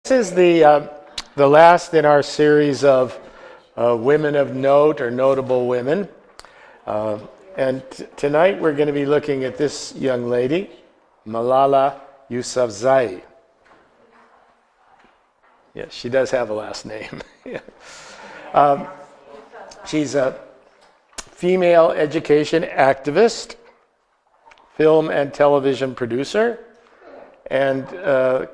This is the last in our series of women of note or notable women. And tonight we're going to be looking at this young lady, Malala Yousafzai. Yes, she does have a last name. She's a female education activist, film and television producer, and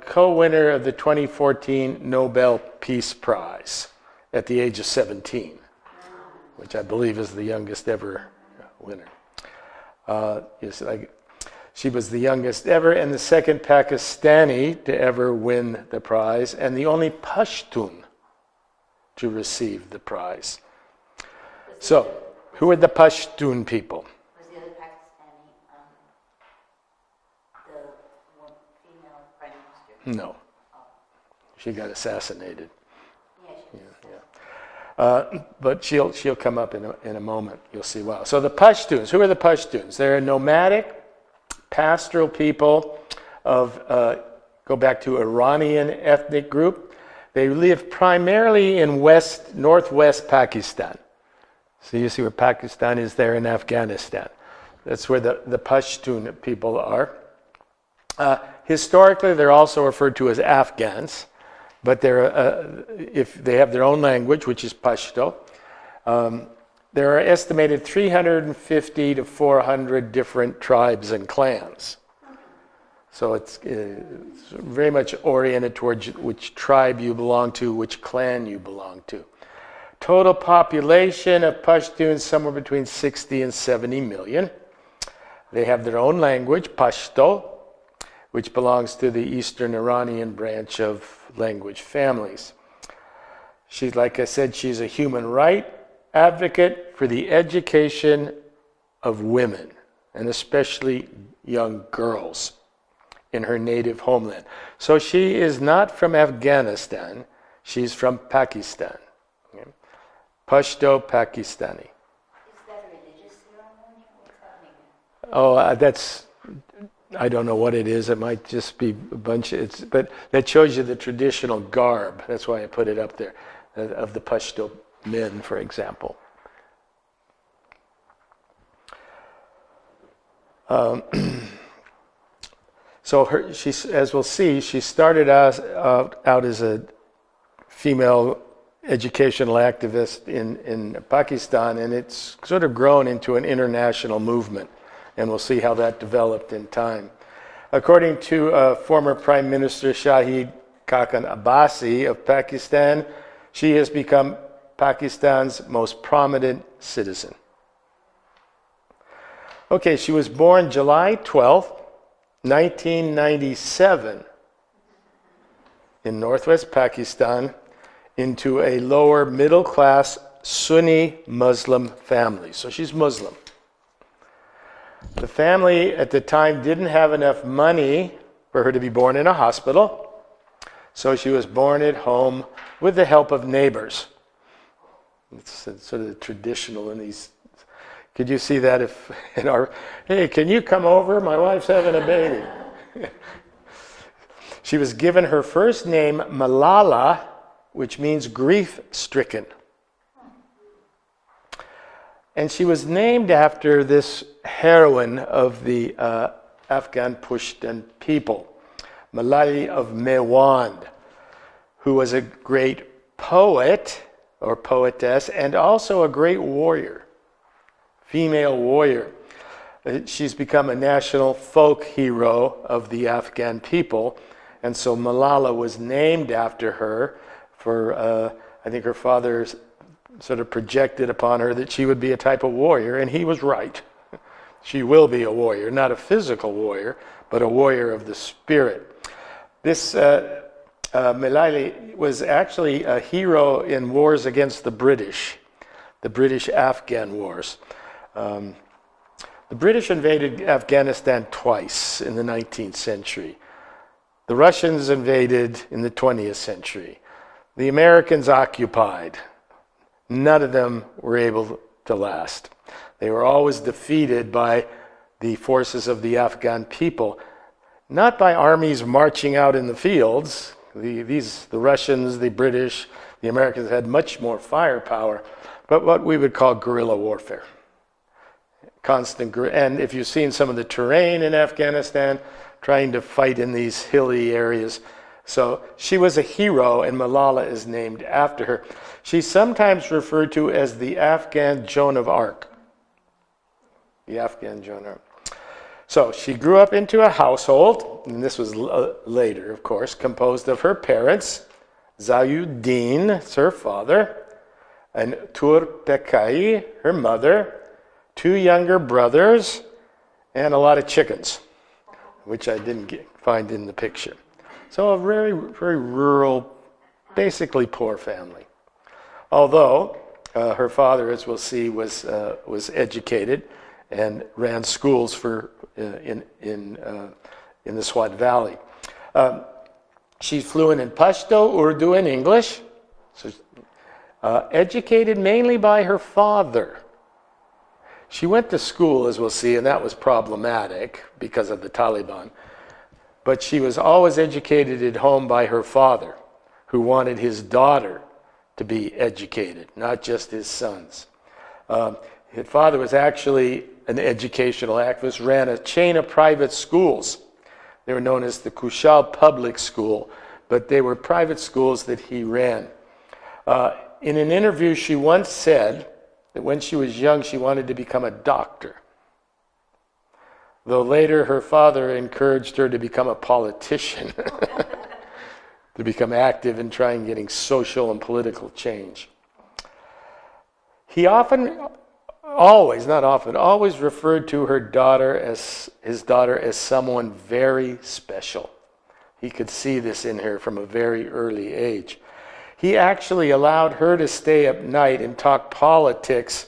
co-winner of the 2014 Nobel Peace Prize at the age of 17, which I believe is the youngest ever winner. She was the youngest ever and the second Pakistani to ever win the prize, and the only Pashtun to receive the prize. So, who are the Pashtun people? Was the other Pakistani the one female prime minister? No. She got assassinated. Yeah, she was. But she'll come up in a moment. You'll see why. So the Pashtuns, who are the Pashtuns? They're a nomadic, pastoral people of, go back to Iranian ethnic group. They live primarily in northwest Pakistan. So you see where Pakistan is there in Afghanistan. That's where the Pashtun people are. Historically, they're also referred to as Afghans, but if they have their own language, which is Pashto. There are estimated 350 to 400 different tribes and clans. So it's very much oriented towards which tribe you belong to, which clan you belong to. Total population of Pashtuns somewhere between 60 and 70 million. They have their own language, Pashto, which belongs to the Eastern Iranian branch of language families. She's, like I said, she's a human rights advocate for the education of women, and especially young girls in her native homeland. So she is not from Afghanistan, she's from Pakistan. Okay? Pashto Pakistani. Is that a religious ceremony? What's happening? I don't know what it is. It might just be a bunch but that shows you the traditional garb. That's why I put it up there, of the Pashto men, for example. So as we'll see, she started out as a female educational activist in Pakistan, and it's sort of grown into an international movement. And we'll see how that developed in time. According to former Prime Minister Shahid Khaqan Abbasi of Pakistan, she has become Pakistan's most prominent citizen. Okay, she was born July 12th, 1997, in northwest Pakistan, into a lower middle class Sunni Muslim family. So she's Muslim. The family at the time didn't have enough money for her to be born in a hospital, so she was born at home with the help of neighbors. It's sort of traditional in these. Could you see that if in our, hey, can you come over? My wife's having a baby. She was given her first name, Malala, which means grief-stricken. And she was named after this heroine of the Afghan Pashtun people, Malala of Mewand, who was a great poet or poetess and also a great warrior, female warrior. She's become a national folk hero of the Afghan people, and so Malala was named after her for, I think her father's sort of projected upon her that she would be a type of warrior, and he was right. She will be a warrior, not a physical warrior, but a warrior of the spirit. This Malala was actually a hero in wars against the British Afghan wars. The British invaded Afghanistan twice in the 19th century. The Russians invaded in the 20th century. The Americans occupied. None of them were able to last. They were always defeated by the forces of the Afghan people, not by armies marching out in the fields, The Russians, the British, the Americans had much more firepower, but what we would call guerrilla warfare. And if you've seen some of the terrain in Afghanistan, trying to fight in these hilly areas. So she was a hero, and Malala is named after her. She's sometimes referred to as the Afghan Joan of Arc. The Afghan Joan of Arc. So she grew up into a household, and this was later, of course, composed of her parents, Zayuddin, her father, and Tur Pekai, her mother, 2 younger brothers, and a lot of chickens, which I didn't find in the picture. So a very, very rural, basically poor family. Although her father, as we'll see, was educated and ran schools in the Swat Valley. She's fluent in Pashto, Urdu, and English. So, educated mainly by her father. She went to school, as we'll see, and that was problematic because of the Taliban. But she was always educated at home by her father, who wanted his daughter to be educated, not just his sons. His father was actually an educational activist, ran a chain of private schools. They were known as the Kushal Public School, but they were private schools that he ran. In an interview, she once said that when she was young, she wanted to become a doctor. Though later her father encouraged her to become a politician, to become active in trying getting social and political change. He always referred to his daughter as someone very special. He could see this in her from a very early age. He actually allowed her to stay up night and talk politics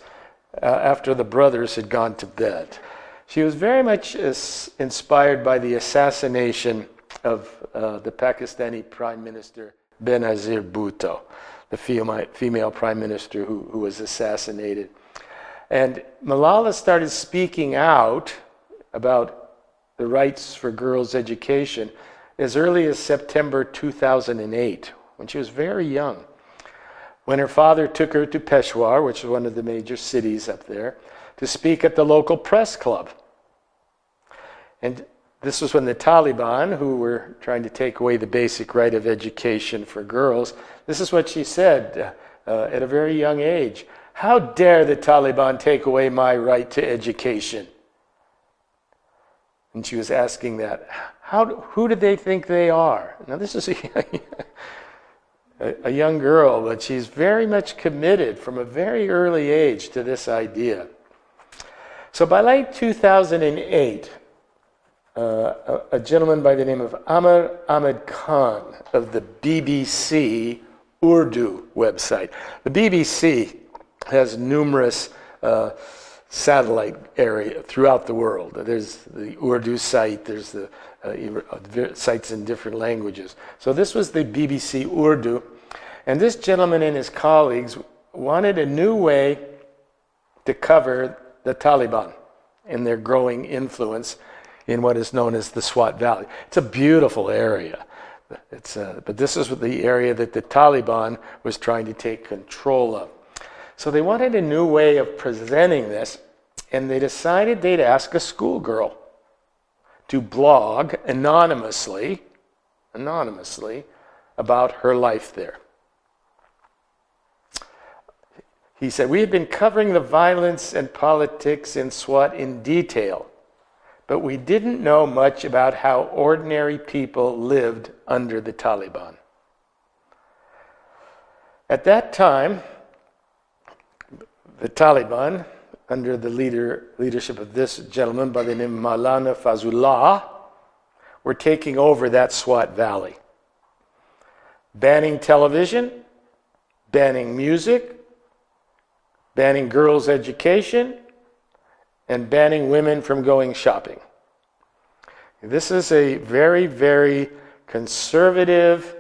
after the brothers had gone to bed. She was very much inspired by the assassination of the Pakistani Prime Minister Benazir Bhutto, the female prime minister who was assassinated. And Malala started speaking out about the rights for girls' education as early as September 2008, when she was very young, when her father took her to Peshawar, which is one of the major cities up there, to speak at the local press club. And this was when the Taliban, who were trying to take away the basic right of education for girls, this is what she said at a very young age. "How dare the Taliban take away my right to education?" And she was asking that, who do they think they are? Now this is a young girl, but she's very much committed from a very early age to this idea. So by late 2008, a gentleman by the name of Amar Ahmed Khan of the BBC Urdu website. The BBC has numerous satellite area throughout the world. There's the Urdu site, there's the sites in different languages. So this was the BBC Urdu, and this gentleman and his colleagues wanted a new way to cover the Taliban and their growing influence in what is known as the Swat Valley. It's a beautiful area. But this is the area that the Taliban was trying to take control of. So they wanted a new way of presenting this, and they decided they'd ask a schoolgirl to blog anonymously about her life there. He said, "We had been covering the violence and politics in Swat in detail, but we didn't know much about how ordinary people lived under the Taliban. At that time, the Taliban, under the leadership of this gentleman by the name of Maulana Fazullah, were taking over that Swat Valley, banning television, banning music, banning girls' education, and banning women from going shopping. This is a very, very conservative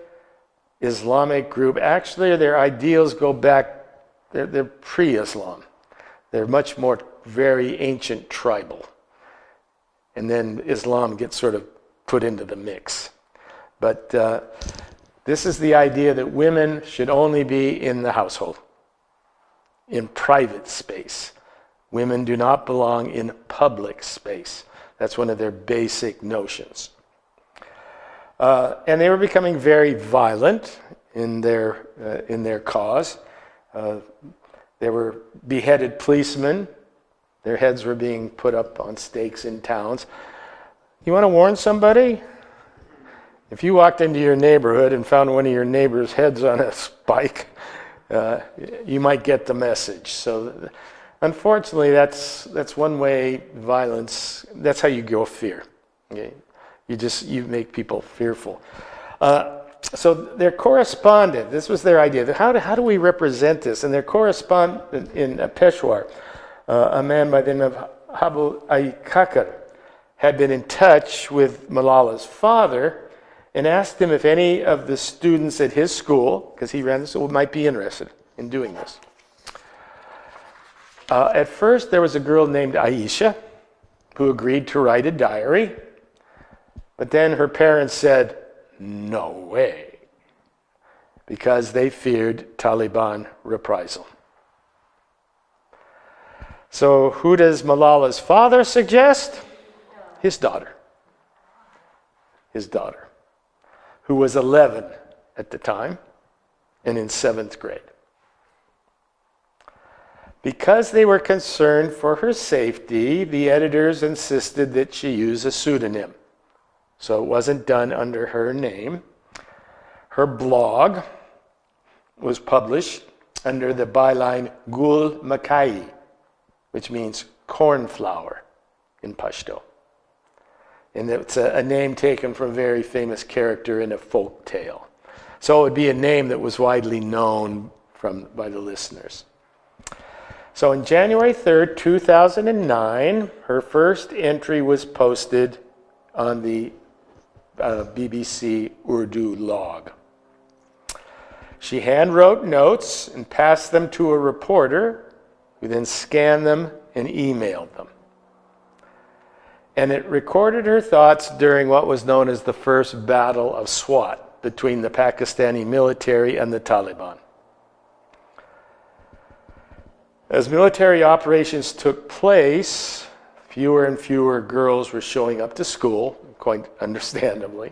Islamic group. Actually, their ideals go back, they're pre-Islam. They're much more very ancient tribal. And then Islam gets sort of put into the mix. But This is the idea that women should only be in the household, in private space. Women do not belong in public space. That's one of their basic notions. And they were becoming very violent in their cause. There were beheaded policemen. Their heads were being put up on stakes in towns. You want to warn somebody? If you walked into your neighborhood and found one of your neighbor's heads on a spike, you might get the message. So unfortunately, that's one way violence, that's how you grow fear. Okay? You make people fearful. So their correspondent, this was their idea. How do we represent this? And their correspondent in Peshawar, a man by the name of Habu Kakar, had been in touch with Malala's father and asked him if any of the students at his school, because he ran the school, might be interested in doing this. At first, there was a girl named Aisha who agreed to write a diary, but then her parents said, no way, because they feared Taliban reprisal. So who does Malala's father suggest? His daughter. His daughter, who was 11 at the time and in 7th grade. Because they were concerned for her safety, the editors insisted that she use a pseudonym. So it wasn't done under her name. Her blog was published under the byline Gul Makai, which means cornflower in Pashto. And it's a name taken from a very famous character in a folk tale. So it would be a name that was widely known by the listeners. So on January 3rd, 2009, her first entry was posted on the BBC Urdu log. She handwrote notes and passed them to a reporter who then scanned them and emailed them. And it recorded her thoughts during what was known as the first Battle of Swat between the Pakistani military and the Taliban. As military operations took place, fewer and fewer girls were showing up to school, quite understandably.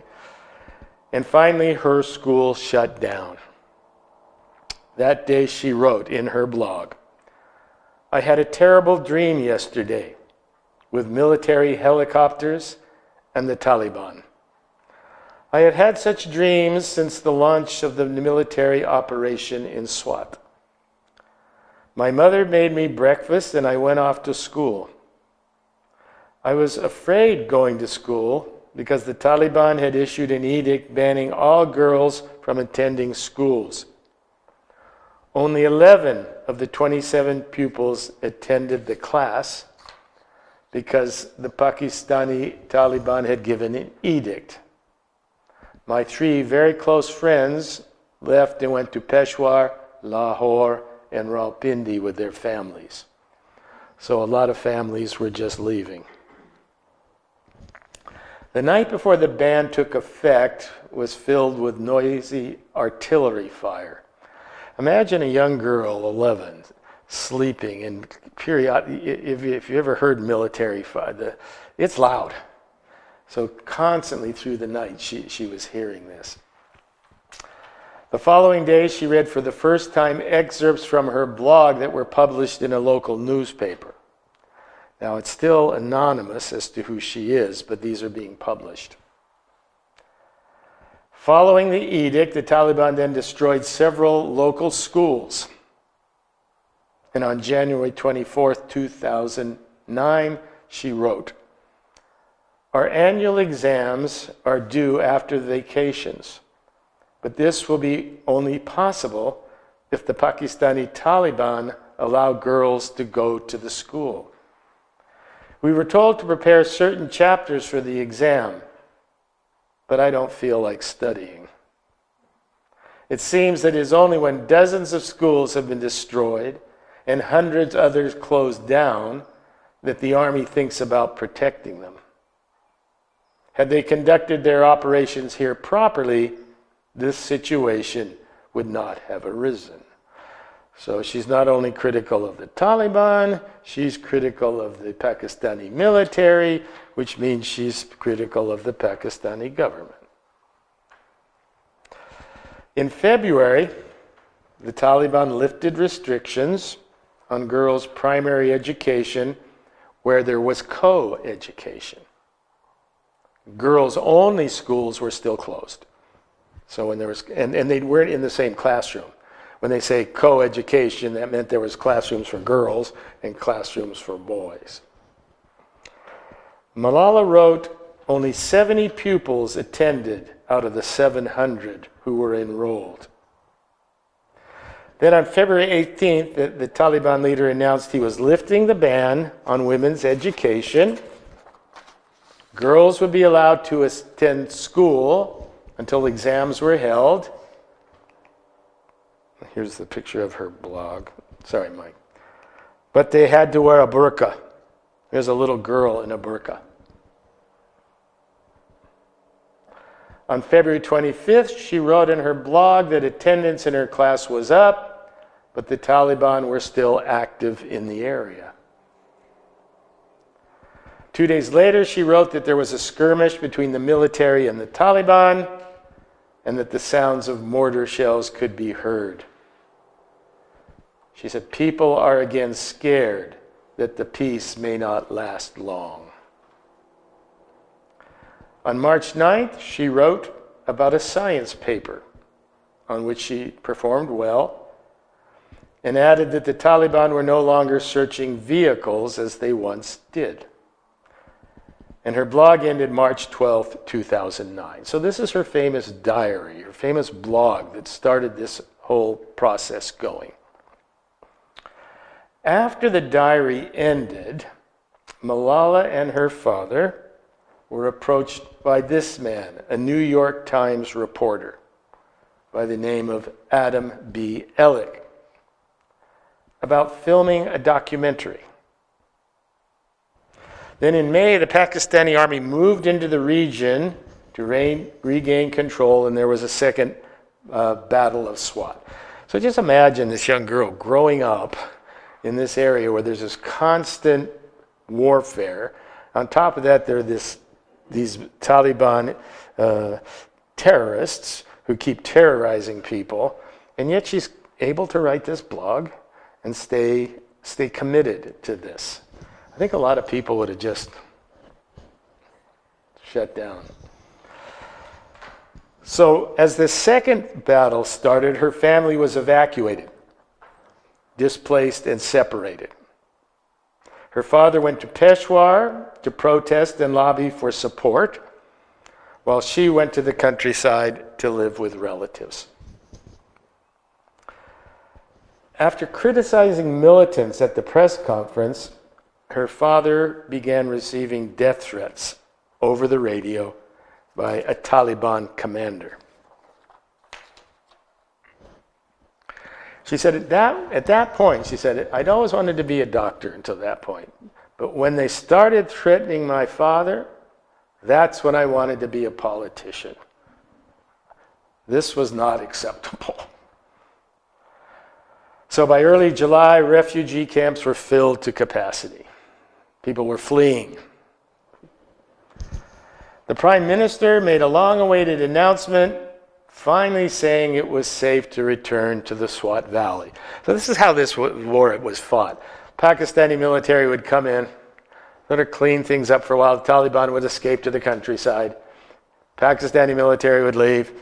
And finally, her school shut down. That day she wrote in her blog, I had a terrible dream yesterday with military helicopters and the Taliban. I had had such dreams since the launch of the military operation in Swat. My mother made me breakfast and I went off to school. I was afraid going to school because the Taliban had issued an edict banning all girls from attending schools. Only 11 of the 27 pupils attended the class because the Pakistani Taliban had given an edict. My 3 very close friends left and went to Peshawar, Lahore, and Rawalpindi with their families. So a lot of families were just leaving. The night before the ban took effect was filled with noisy artillery fire. Imagine a young girl, 11, sleeping, and if you ever heard military fire, it's loud. So constantly through the night, she was hearing this. The following day, she read for the first time excerpts from her blog that were published in a local newspaper. Now, it's still anonymous as to who she is, but these are being published. Following the edict, the Taliban then destroyed several local schools. And on January 24th, 2009, she wrote, Our annual exams are due after the vacations, but this will be only possible if the Pakistani Taliban allow girls to go to the school. We were told to prepare certain chapters for the exam, but I don't feel like studying. It seems that it is only when dozens of schools have been destroyed and hundreds others closed down that the army thinks about protecting them. Had they conducted their operations here properly, this situation would not have arisen. So she's not only critical of the Taliban, she's critical of the Pakistani military, which means she's critical of the Pakistani government. In February, the Taliban lifted restrictions on girls' primary education where there was co-education. Girls-only schools were still closed. So when there was, and they weren't in the same classroom. When they say co-education, that meant there was classrooms for girls and classrooms for boys. Malala wrote, only 70 pupils attended out of the 700 who were enrolled. Then on February 18th, the Taliban leader announced he was lifting the ban on women's education. Girls would be allowed to attend school until exams were held. Here's the picture of her blog. Sorry, Mike. But they had to wear a burqa. There's a little girl in a burqa. On February 25th, she wrote in her blog that attendance in her class was up, but the Taliban were still active in the area. 2 days later, she wrote that there was a skirmish between the military and the Taliban, and that the sounds of mortar shells could be heard. She said, people are again scared that the peace may not last long. On March 9th, she wrote about a science paper on which she performed well and added that the Taliban were no longer searching vehicles as they once did. And her blog ended March 12th, 2009. So this is her famous diary, her famous blog that started this whole process going. After the diary ended, Malala and her father were approached by this man, a New York Times reporter by the name of Adam B. Ellick, about filming a documentary. Then in May, the Pakistani army moved into the region to regain control, and there was a second battle of Swat. So just imagine this young girl growing up in this area where there's this constant warfare. On top of that, there are these Taliban terrorists who keep terrorizing people, and yet she's able to write this blog and stay committed to this. I think a lot of people would have just shut down. So as the second battle started, her family was evacuated, displaced and separated. Her father went to Peshawar to protest and lobby for support, while she went to the countryside to live with relatives. After criticizing militants at the press conference, her father began receiving death threats over the radio by a Taliban commander. She said at that point, she said, I'd always wanted to be a doctor until that point. But when they started threatening my father, that's when I wanted to be a politician. This was not acceptable. So by early July, refugee camps were filled to capacity. People were fleeing. The Prime Minister made a long-awaited announcement, finally saying it was safe to return to the Swat Valley. So this is how this war was fought. Pakistani military would come in, let her clean things up for a while. The Taliban would escape to the countryside. Pakistani military would leave.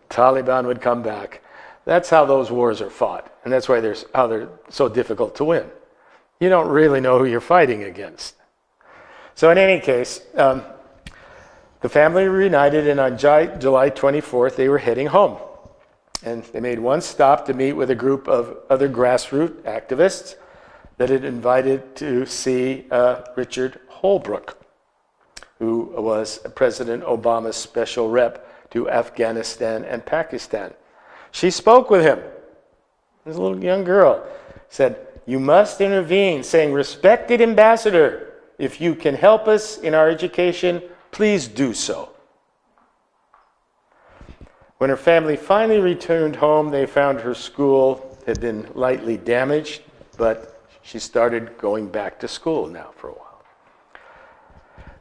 Taliban would come back. That's how those wars are fought, and that's why how they're so difficult to win. You don't really know who you're fighting against. So in any case, the family reunited, and on July 24th, they were heading home. And they made one stop to meet with a group of other grassroots activists that had invited to see Richard Holbrooke, who was President Obama's special rep to Afghanistan and Pakistan. She spoke with him. This little young girl said, "You must intervene," saying, "Respected ambassador, if you can help us in our education, please do so." When her family finally returned home, they found her school had been lightly damaged, but she started going back to school now for a while.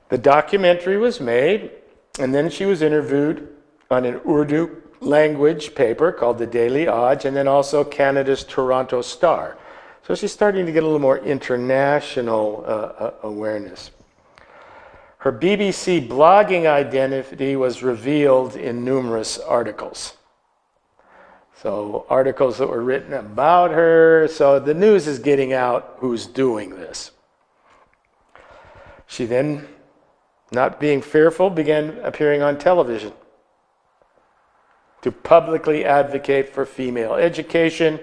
The documentary was made, and then she was interviewed on an Urdu language paper called the Daily Aj, and then also Canada's Toronto Star. So she's starting to get a little more international awareness. Her BBC blogging identity was revealed in numerous articles. So articles that were written about her, so the news is getting out who's doing this. She then, not being fearful, began appearing on television to publicly advocate for female education.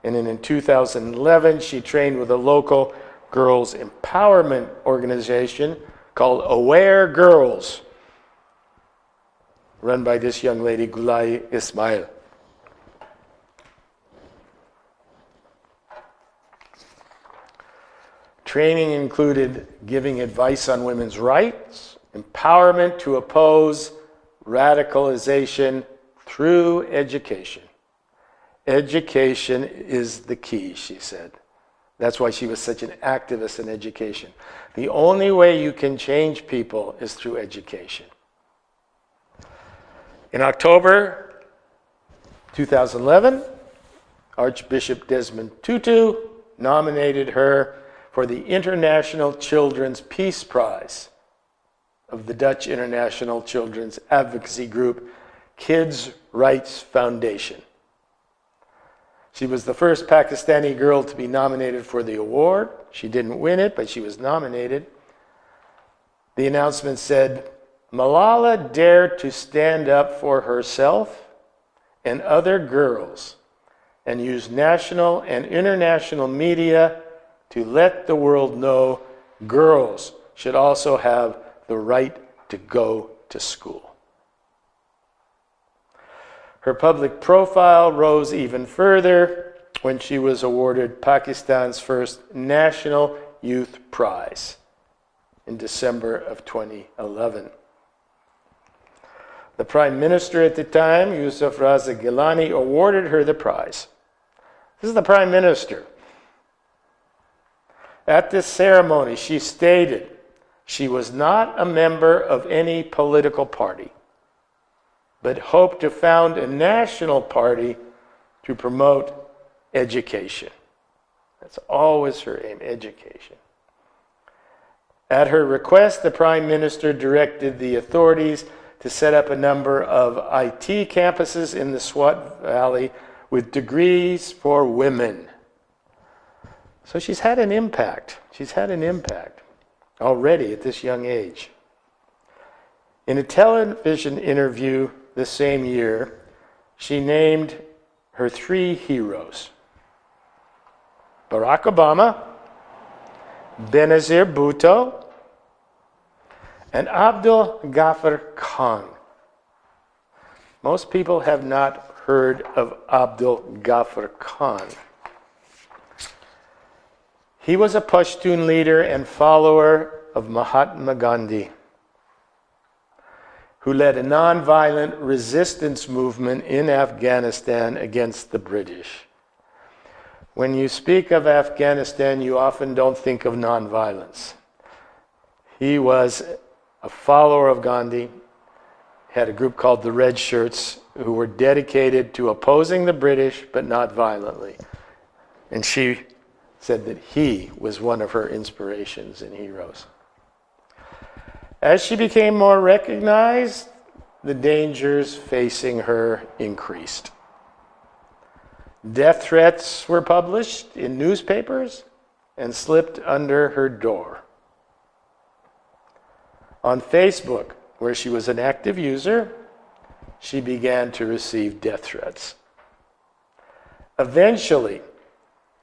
And then in 2011, she trained with a local girls' empowerment organization called Aware Girls, run by this young lady, Gulai Ismail. Training included giving advice on women's rights, empowerment to oppose radicalization through education. Education is the key, she said. That's why she was such an activist in education. The only way you can change people is through education. In October 2011, Archbishop Desmond Tutu nominated her for the International Children's Peace Prize of the Dutch International Children's Advocacy Group Kids' Rights Foundation. She was the first Pakistani girl to be nominated for the award. She didn't win it, but she was nominated. The announcement said, Malala dared to stand up for herself and other girls and use national and international media to let the world know girls should also have the right to go to school. Her public profile rose even further when she was awarded Pakistan's first National Youth Prize in December of 2011. The Prime Minister at the time, Yousafzai Gilani, awarded her the prize. This is the Prime Minister. At this ceremony, she stated she was not a member of any political party, but hoped to found a national party to promote education. That's always her aim, education. At her request, the Prime Minister directed the authorities to set up a number of IT campuses in the Swat Valley with degrees for women. So she's had an impact. She's had an impact already at this young age. In a television interview the same year, she named her 3 heroes: Barack Obama, Benazir Bhutto, and Abdul Ghaffar Khan. Most people have not heard of Abdul Ghaffar Khan. He was a Pashtun leader and follower of Mahatma Gandhi, who led a nonviolent resistance movement in Afghanistan against the British. When you speak of Afghanistan, you often don't think of nonviolence. He was a follower of Gandhi, had a group called the Red Shirts, who were dedicated to opposing the British, but not violently. And she said that he was one of her inspirations and heroes. As she became more recognized, the dangers facing her increased. Death threats were published in newspapers and slipped under her door. On Facebook, where she was an active user, she began to receive death threats. Eventually,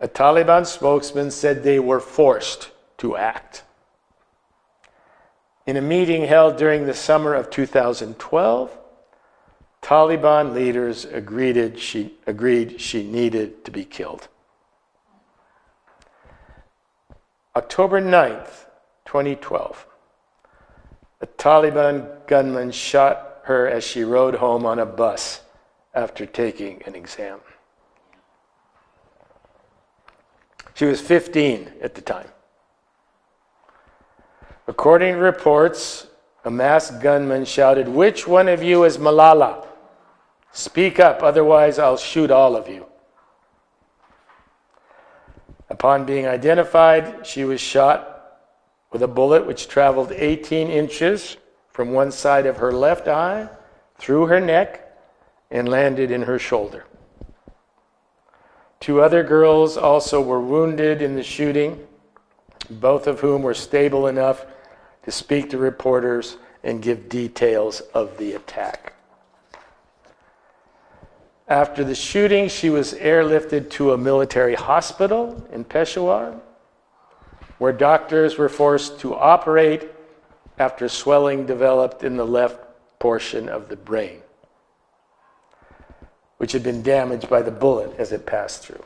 a Taliban spokesman said they were forced to act. In a meeting held during the summer of 2012, Taliban leaders agreed she needed to be killed. October 9th, 2012, a Taliban gunman shot her as she rode home on a bus after taking an exam. She was 15 at the time. According to reports, a masked gunman shouted, "Which one of you is Malala? Speak up, otherwise I'll shoot all of you." Upon being identified, she was shot with a bullet which traveled 18 inches from one side of her left eye, through her neck, and landed in her shoulder. 2 other girls also were wounded in the shooting, both of whom were stable enough to speak to reporters and give details of the attack. After the shooting, she was airlifted to a military hospital in Peshawar, where doctors were forced to operate after swelling developed in the left portion of the brain, which had been damaged by the bullet as it passed through.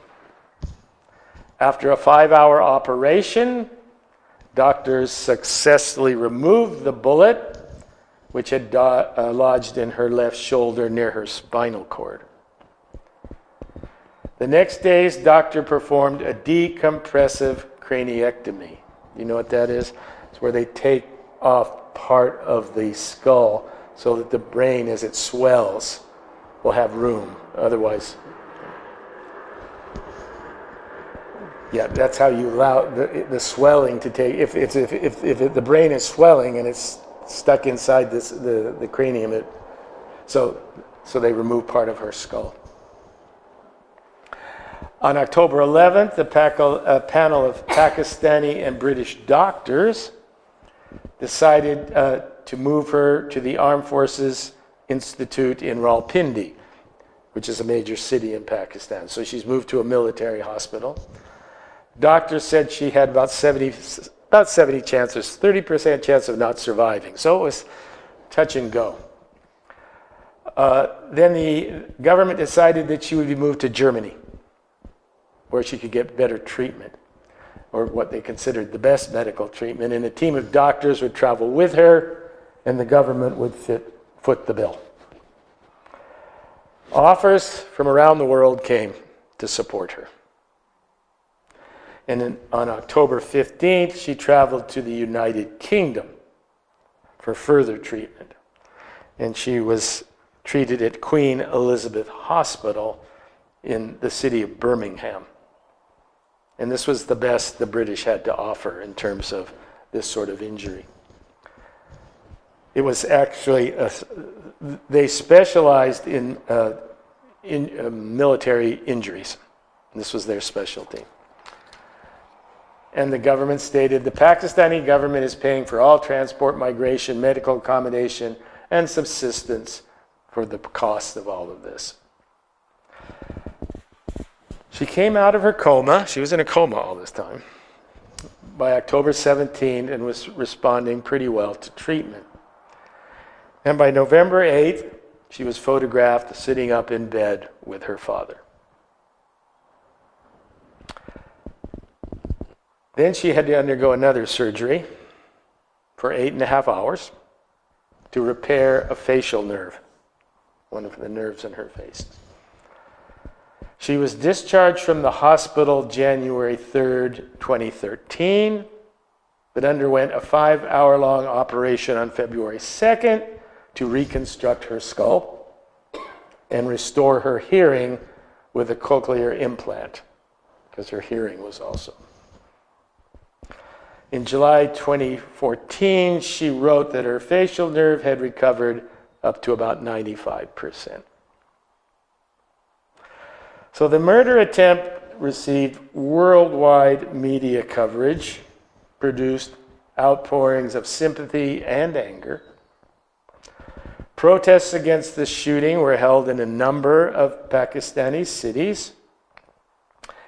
After a 5-hour operation, doctors successfully removed the bullet, which had lodged in her left shoulder near her spinal cord. The next day's doctor performed a decompressive craniectomy. You know what that is? It's where they take off part of the skull so that the brain, as it swells, will have room. Otherwise, yeah, that's how you allow the swelling to take. If the brain is swelling and it's stuck inside the cranium, so they remove part of her skull. On October 11th, a panel of Pakistani and British doctors decided to move her to the Armed Forces Institute in Rawalpindi, which is a major city in Pakistan. So she's moved to a military hospital. Doctors said she had about 70 chances, 30% chance of not surviving. So it was touch and go. Then the government decided that she would be moved to Germany, where she could get better treatment, or what they considered the best medical treatment, and a team of doctors would travel with her, and the government would foot the bill. Offers from around the world came to support her. And on October 15th, she traveled to the United Kingdom for further treatment. And she was treated at Queen Elizabeth Hospital in the city of Birmingham. And this was the best the British had to offer in terms of this sort of injury. It was actually, they specialized in military injuries. This was their specialty. And the government stated, the Pakistani government is paying for all transport, migration, medical accommodation, and subsistence for the cost of all of this. She came out of her coma. She was in a coma all this time by October 17th and was responding pretty well to treatment. And by November 8th, she was photographed sitting up in bed with her father. Then she had to undergo another surgery for 8.5 hours to repair a facial nerve, one of the nerves in her face. She was discharged from the hospital January 3rd, 2013, but underwent a 5-hour-long operation on February 2nd to reconstruct her skull and restore her hearing with a cochlear implant, because her hearing was also. In July 2014, she wrote that her facial nerve had recovered up to about 95%. So the murder attempt received worldwide media coverage, produced outpourings of sympathy and anger. Protests against the shooting were held in a number of Pakistani cities,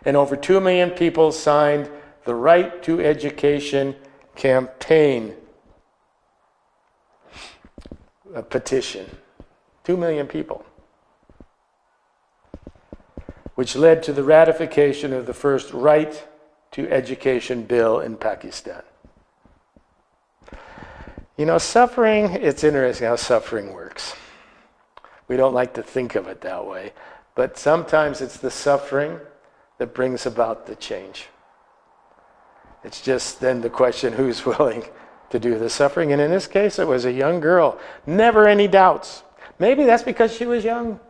and over 2 million people signed the Right to Education campaign, a petition. 2 million people, which led to the ratification of the first Right to Education bill in Pakistan. You know, suffering, it's interesting how suffering works. We don't like to think of it that way, but sometimes it's the suffering that brings about the change. It's just then the question, who's willing to do the suffering? And in this case, it was a young girl. Never any doubts. Maybe that's because she was young.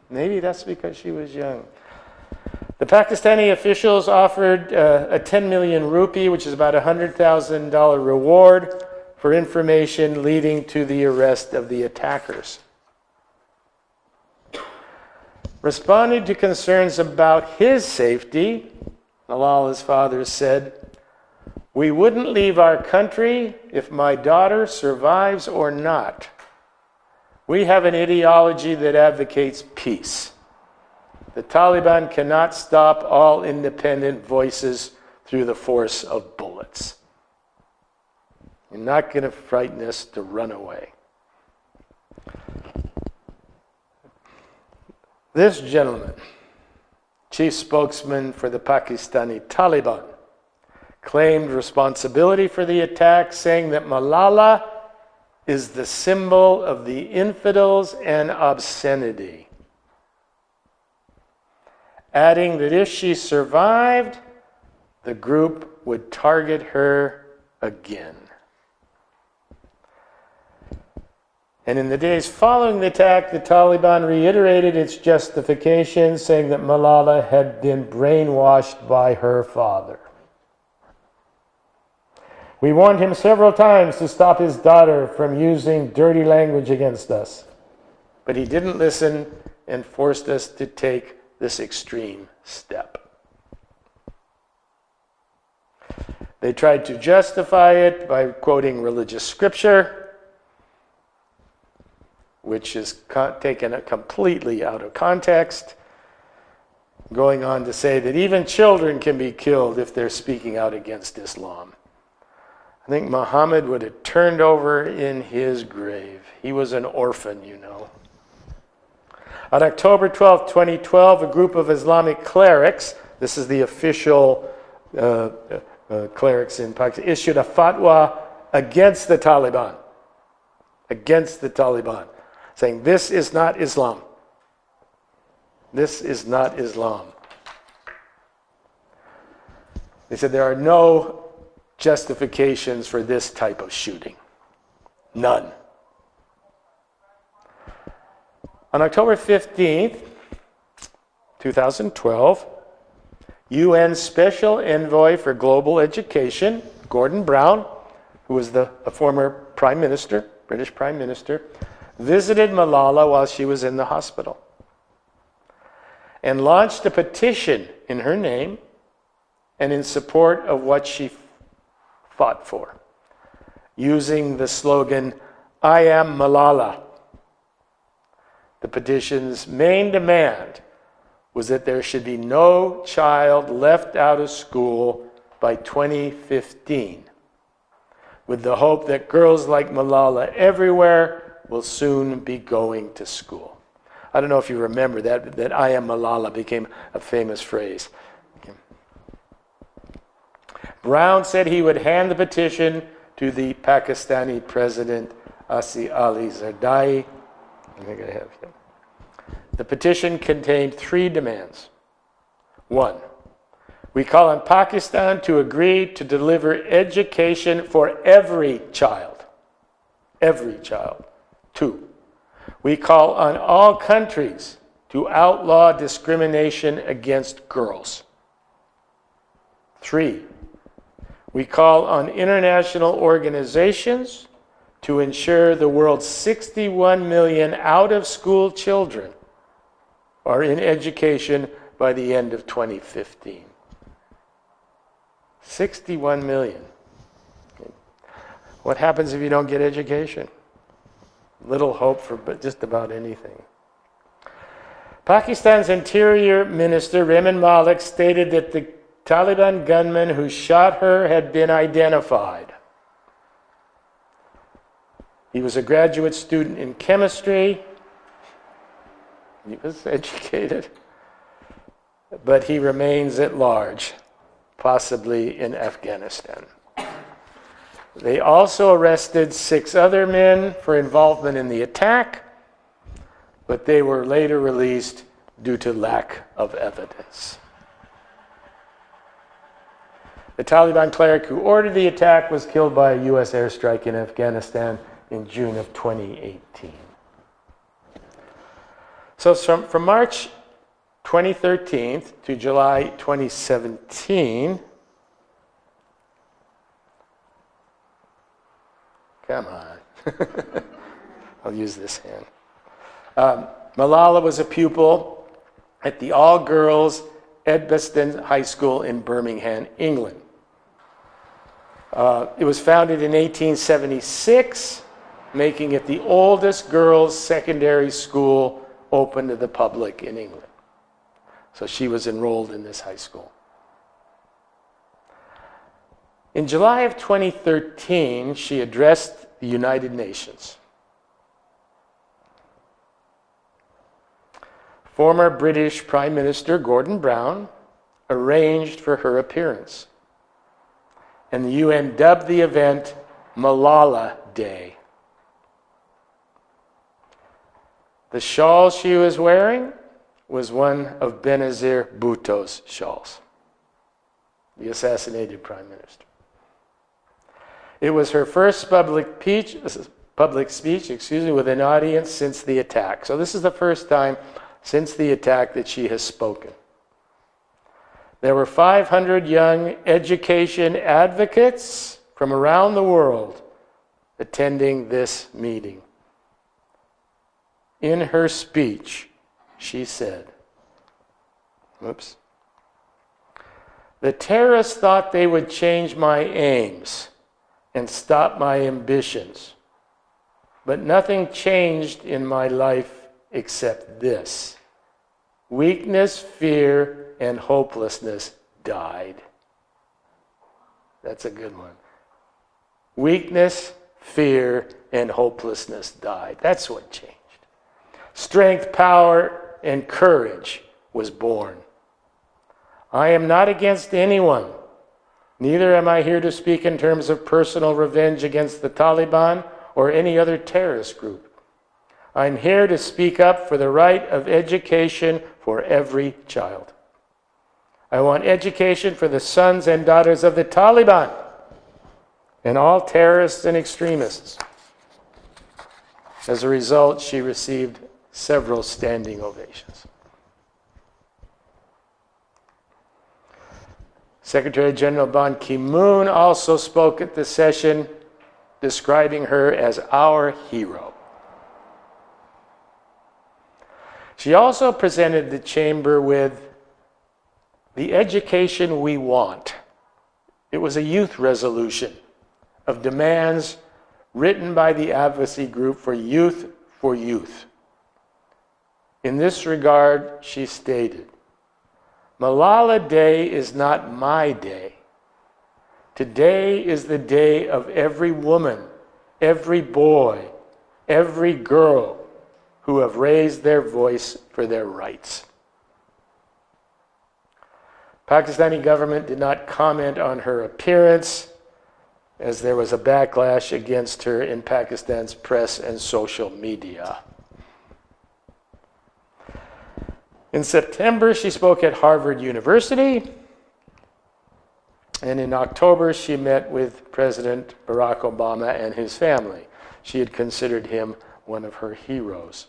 Maybe that's because she was young. The Pakistani officials offered a 10 million rupee, which is about a $100,000 reward for information leading to the arrest of the attackers. Responding to concerns about his safety, Malala's father said, "We wouldn't leave our country if my daughter survives or not. We have an ideology that advocates peace. The Taliban cannot stop all independent voices through the force of bullets. You're not going to frighten us to run away." This gentleman, chief spokesman for the Pakistani Taliban, claimed responsibility for the attack, saying that Malala is the symbol of the infidels and obscenity, adding that if she survived, the group would target her again. And in the days following the attack, the Taliban reiterated its justification, saying that Malala had been brainwashed by her father. "We warned him several times to stop his daughter from using dirty language against us, but he didn't listen and forced us to take this extreme step." They tried to justify it by quoting religious scripture, which is taken completely out of context, going on to say that even children can be killed if they're speaking out against Islam. I think Muhammad would have turned over in his grave. He was an orphan, you know. On October 12, 2012, a group of Islamic clerics, this is the official clerics in Pakistan, issued a fatwa against the Taliban, saying this is not Islam. This is not Islam. They said there are no justifications for this type of shooting. None. On October 15th, 2012, UN Special Envoy for Global Education, Gordon Brown, who was a former Prime Minister, British Prime Minister, visited Malala while she was in the hospital and launched a petition in her name and in support of what she fought for, using the slogan, "I am Malala." The petition's main demand was that there should be no child left out of school by 2015, with the hope that girls like Malala everywhere will soon be going to school. I don't know if you remember that "I am Malala" became a famous phrase. Brown said he would hand the petition to the Pakistani President Asif Ali Zardari. I think I have him. The petition contained 3 demands. 1, we call on Pakistan to agree to deliver education for every child. Every child. 2, we call on all countries to outlaw discrimination against girls. 3, we call on international organizations to ensure the world's 61 million out-of-school children are in education by the end of 2015. 61 million. What happens if you don't get education? Little hope for just about anything. Pakistan's Interior Minister Rehman Malik stated that the Taliban gunman who shot her had been identified. He was a graduate student in chemistry. He was educated, but he remains at large, possibly in Afghanistan. They also arrested 6 other men for involvement in the attack, but they were later released due to lack of evidence. The Taliban cleric who ordered the attack was killed by a U.S. airstrike in Afghanistan in June of 2018. So from March 2013 to July 2017, come on, I'll use this hand. Malala was a pupil at the all-girls Edgbaston High School in Birmingham, England. It was founded in 1876, making it the oldest girls' secondary school open to the public in England. So she was enrolled in this high school. In July of 2013, she addressed the United Nations. Former British Prime Minister Gordon Brown arranged for her appearance, and the UN dubbed the event Malala Day. The shawl she was wearing was one of Benazir Bhutto's shawls, the assassinated prime minister. It was her first public speech, with an audience since the attack. So this is the first time since the attack that she has spoken. There were 500 young education advocates from around the world attending this meeting. In her speech, she said, "The terrorists thought they would change my aims and stop my ambitions, but nothing changed in my life except this. Weakness, fear, and hopelessness died." That's a good one. Weakness, fear, and hopelessness died. That's what changed. Strength, power, and courage was born. I am not against anyone. Neither am I here to speak in terms of personal revenge against the Taliban or any other terrorist group. I'm here to speak up for the right of education for every child. I want education for the sons and daughters of the Taliban and all terrorists and extremists. As a result, she received several standing ovations. Secretary General Ban Ki-moon also spoke at the session, describing her as our hero. She also presented the chamber with the education we want. It was a youth resolution of demands written by the advocacy group for youth. In this regard, she stated, Malala Day is not my day. Today is the day of every woman, every boy, every girl who have raised their voice for their rights. Pakistani government did not comment on her appearance, as there was a backlash against her in Pakistan's press and social media. In September, she spoke at Harvard University, and in October, she met with President Barack Obama and his family. She had considered him one of her heroes.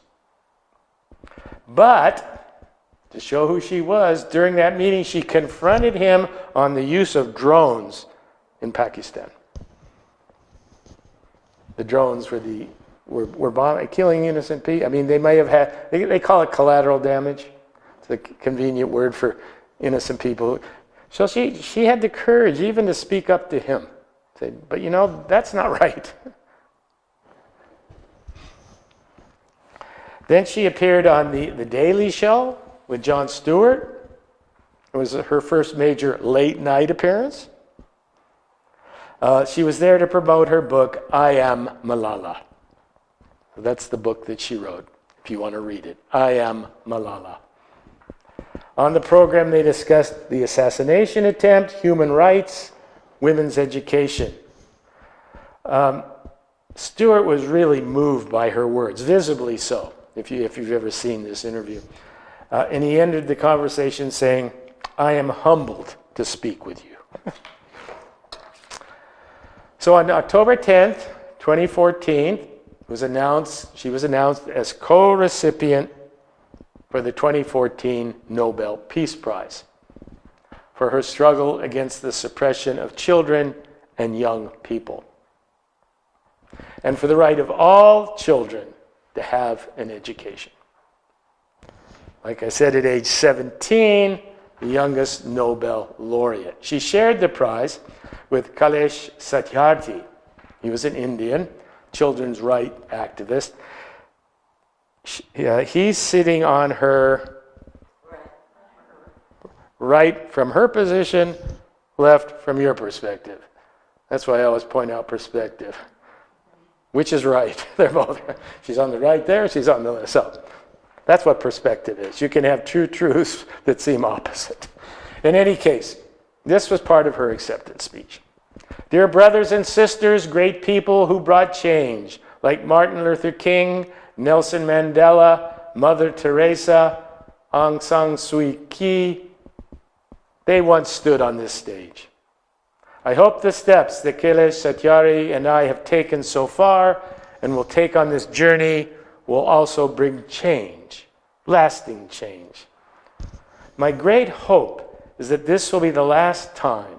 But, to show who she was, during that meeting, she confronted him on the use of drones in Pakistan. The drones were bombing, killing innocent people. I mean, they may have had, they call it collateral damage. It's a convenient word for innocent people. So she had the courage even to speak up to him. Say, but you know, that's not right. Then she appeared on the Daily Show with Jon Stewart. It was her first major late night appearance. She was there to promote her book, I Am Malala. That's the book that she wrote, if you want to read it. I Am Malala. On the program, they discussed the assassination attempt, human rights, women's education. Stewart was really moved by her words, visibly so, if you've ever seen this interview. And he ended the conversation saying, "I am humbled to speak with you." So on October 10th, 2014, she was announced as co-recipient for the 2014 Nobel Peace Prize for her struggle against the suppression of children and young people, and for the right of all children to have an education. Like I said, at age 17, the youngest Nobel laureate. She shared the prize with Kailash Satyarthi. He was an Indian children's right activist. He's sitting on her right from her position, left from your perspective. That's why I always point out perspective. Which is right? They're both. She's on the right there, she's on the left. So that's what perspective is. You can have two truths that seem opposite. In any case, this was part of her acceptance speech. Dear brothers and sisters, great people who brought change, like Martin Luther King, Nelson Mandela, Mother Teresa, Aung San Suu Kyi, they once stood on this stage. I hope the steps that Kailash Satyarthi and I have taken so far and will take on this journey will also bring change, lasting change. My great hope is that this will be the last time.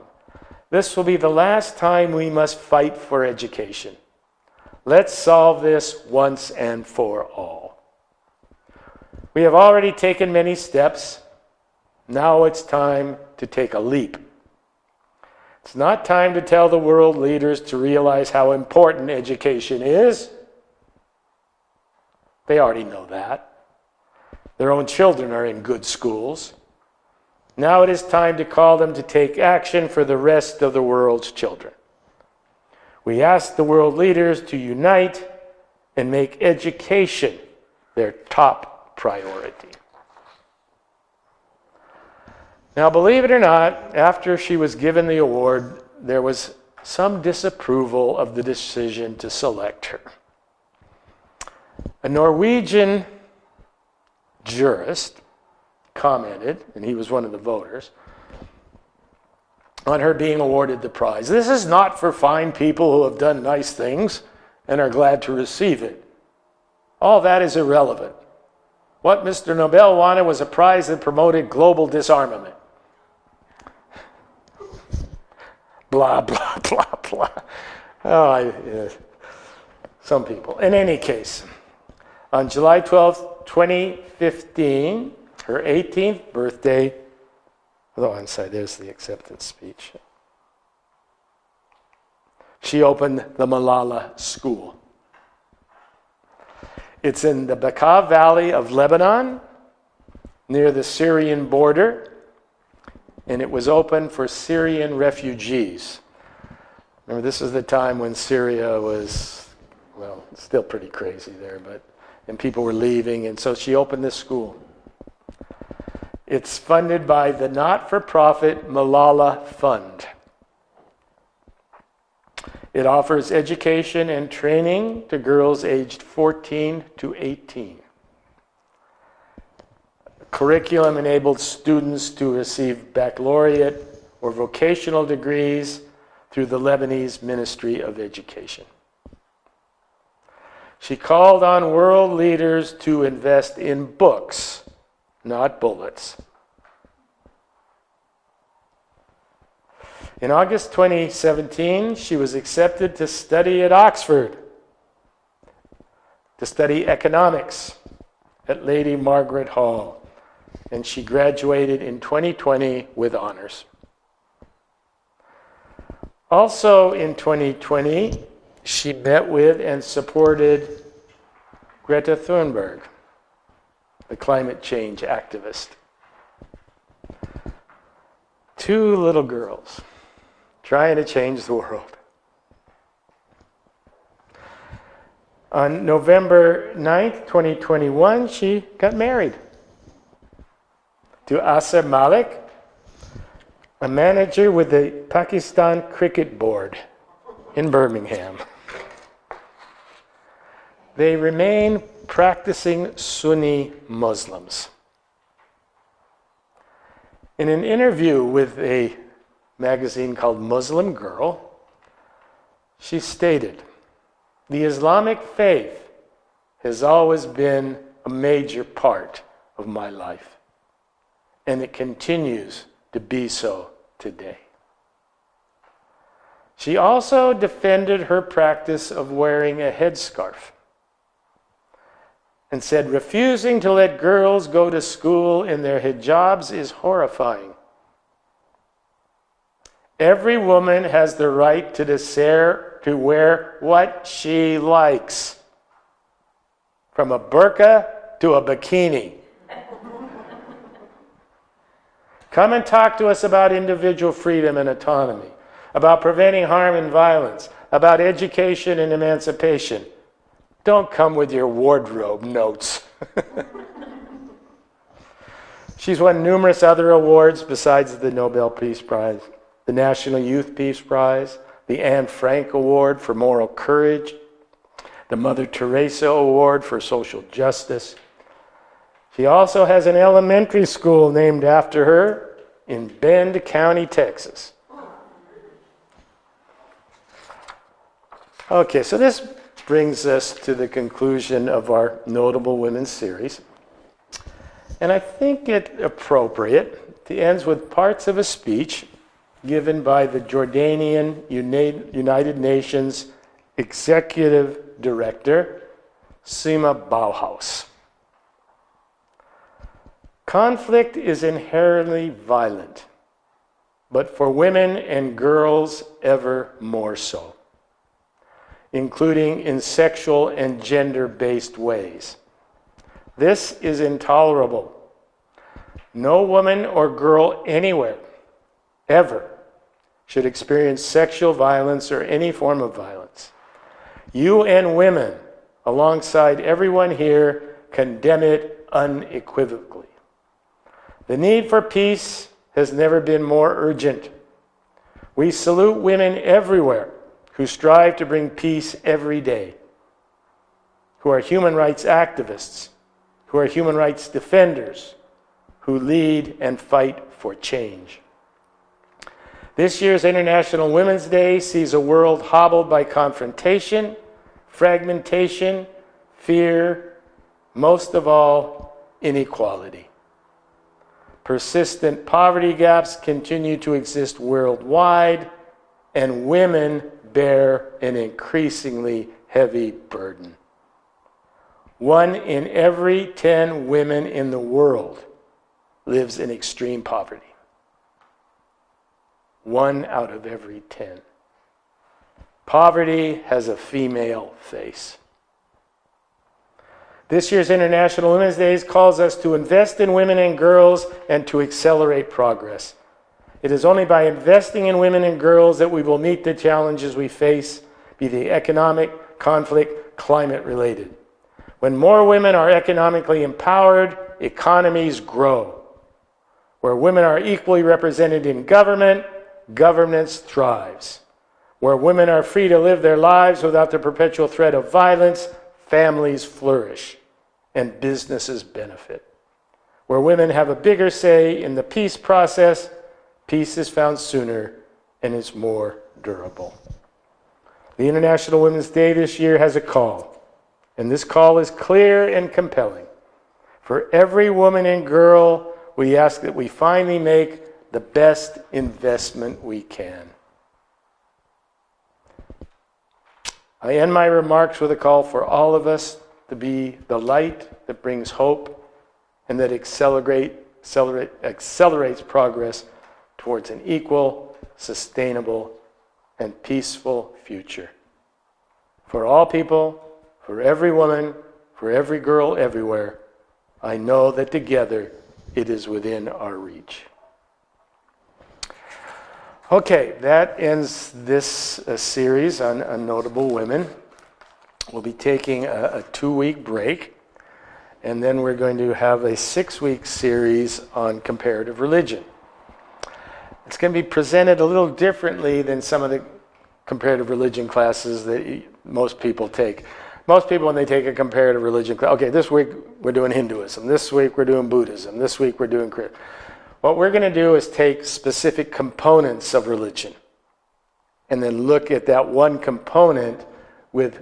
This will be the last time we must fight for education. Let's solve this once and for all. We have already taken many steps. Now it's time to take a leap. It's not time to tell the world leaders to realize how important education is. They already know that. Their own children are in good schools. Now it is time to call them to take action for the rest of the world's children. We ask the world leaders to unite and make education their top priority. Now, believe it or not, after she was given the award, there was some disapproval of the decision to select her. A Norwegian jurist commented, and he was one of the voters, on her being awarded the prize. This is not for fine people who have done nice things and are glad to receive it. All that is irrelevant. What Mr. Nobel wanted was a prize that promoted global disarmament. Blah, blah, blah, blah. Some people. In any case, on July 12th, 2015, her 18th birthday, there's the acceptance speech. She opened the Malala School. It's in the Bekaa Valley of Lebanon, near the Syrian border, and it was open for Syrian refugees. Remember, this is the time when Syria was, still pretty crazy there, and people were leaving, and so she opened this school. It's funded by the not-for-profit Malala Fund. It offers education and training to girls aged 14 to 18. Curriculum enabled students to receive baccalaureate or vocational degrees through the Lebanese Ministry of Education. She called on world leaders to invest in books, not bullets. In August 2017, she was accepted to study at Oxford, to study economics at Lady Margaret Hall, and she graduated in 2020 with honors. Also in 2020, she met with and supported Greta Thunberg, the climate change activist. Two little girls trying to change the world. On November 9th, 2021, she got married to Asir Malik, a manager with the Pakistan Cricket Board in Birmingham. they remain practicing Sunni Muslims. In an interview with a magazine called Muslim Girl, she stated, "The Islamic faith has always been a major part of my life, and it continues to be so today." She also defended her practice of wearing a headscarf and said, "Refusing to let girls go to school in their hijabs is horrifying. Every woman has the right to wear what she likes, from a burqa to a bikini. Come and talk to us about individual freedom and autonomy, about preventing harm and violence, about education and emancipation. Don't come with your wardrobe notes." She's won numerous other awards besides the Nobel Peace Prize, the National Youth Peace Prize, the Anne Frank Award for Moral Courage, the Mother Teresa Award for Social Justice. She also has an elementary school named after her in Bend County, Texas. Okay, so this brings us to the conclusion of our Notable Women series. And I think it appropriate to end with parts of a speech given by the Jordanian United Nations Executive Director, Sima Bauhaus. "Conflict is inherently violent, but for women and girls ever more so, including in sexual and gender-based ways. This is intolerable. No woman or girl anywhere, ever, should experience sexual violence or any form of violence. UN Women, alongside everyone here, condemn it unequivocally. The need for peace has never been more urgent. We salute women everywhere who strive to bring peace every day, who are human rights activists, who are human rights defenders, who lead and fight for change. This year's International Women's Day sees a world hobbled by confrontation, fragmentation, fear, most of all, inequality. Persistent poverty gaps continue to exist worldwide, and women bear an increasingly heavy burden. 1 in every 10 women in the world lives in extreme poverty. 1 out of every 10. Poverty has a female face. This year's International Women's Day calls us to invest in women and girls and to accelerate progress. It is only by investing in women and girls that we will meet the challenges we face, be they economic, conflict, climate related. When more women are economically empowered, economies grow. Where women are equally represented in government, governance thrives. Where women are free to live their lives without the perpetual threat of violence, families flourish and businesses benefit. Where women have a bigger say in the peace process, peace is found sooner and is more durable. The International Women's Day this year has a call, and this call is clear and compelling. For every woman and girl, we ask that we finally make the best investment we can. I end my remarks with a call for all of us to be the light that brings hope and that accelerates progress towards an equal, sustainable, and peaceful future. For all people, for every woman, for every girl everywhere, I know that together it is within our reach. Okay, that ends this series on notable women. We'll be taking a 2-week break, and then we're going to have a 6-week series on comparative religion. It's going to be presented a little differently than some of the comparative religion classes that most people take. Most people, when they take a comparative religion class, okay, this week we're doing Hinduism, this week we're doing Buddhism, this week we're doing Christian. What we're going to do is take specific components of religion and then look at that one component with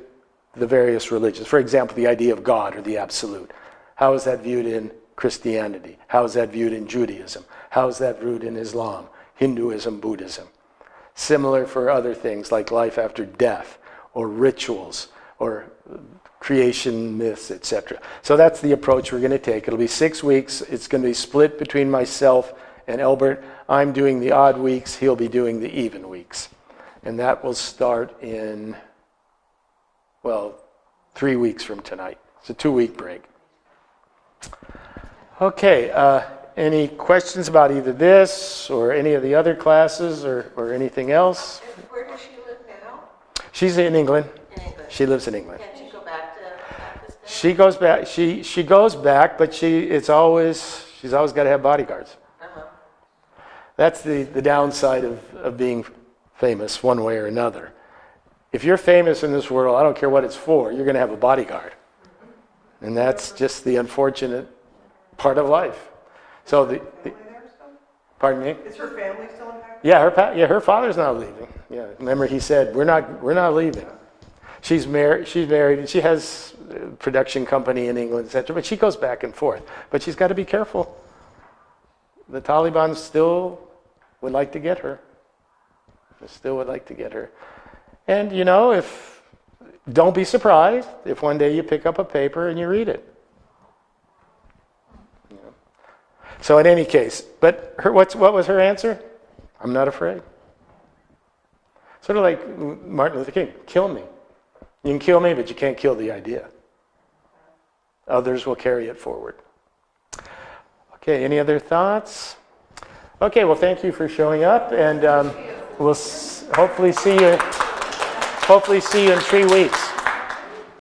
the various religions. For example, the idea of God or the absolute. How is that viewed in Christianity? How is that viewed in Judaism? How is that viewed in Islam, Hinduism, Buddhism? Similar for other things like life after death or rituals or creation myths, etc. So that's the approach we're going to take. It'll be 6 weeks. It's going to be split between myself and Elbert. I'm doing the odd weeks. He'll be doing the even weeks. And that will start in, 3 weeks from tonight. It's a 2-week break. Okay, any questions about either this or any of the other classes or anything else? Where does she live now? She's in England. In England. She lives in England. Can she go back to Pakistan? She goes back. She goes back, but she's always got to have bodyguards. Uh-huh. That's the downside of being famous one way or another. If you're famous in this world, I don't care what it's for, you're going to have a bodyguard. And that's just the unfortunate part of life. So pardon me? Is her family still in Pakistan? Yeah, her father's not leaving. Yeah, remember he said we're not leaving. She's married, and she has a production company in England, etc. But she goes back and forth. But she's got to be careful. The Taliban still would like to get her. They still would like to get her. And don't be surprised if one day you pick up a paper and you read it. So in any case, but what was her answer? I'm not afraid. Sort of like Martin Luther King, kill me. You can kill me, but you can't kill the idea. Others will carry it forward. Okay, any other thoughts? Okay, well, thank you for showing up, and we'll hopefully see you in 3 weeks.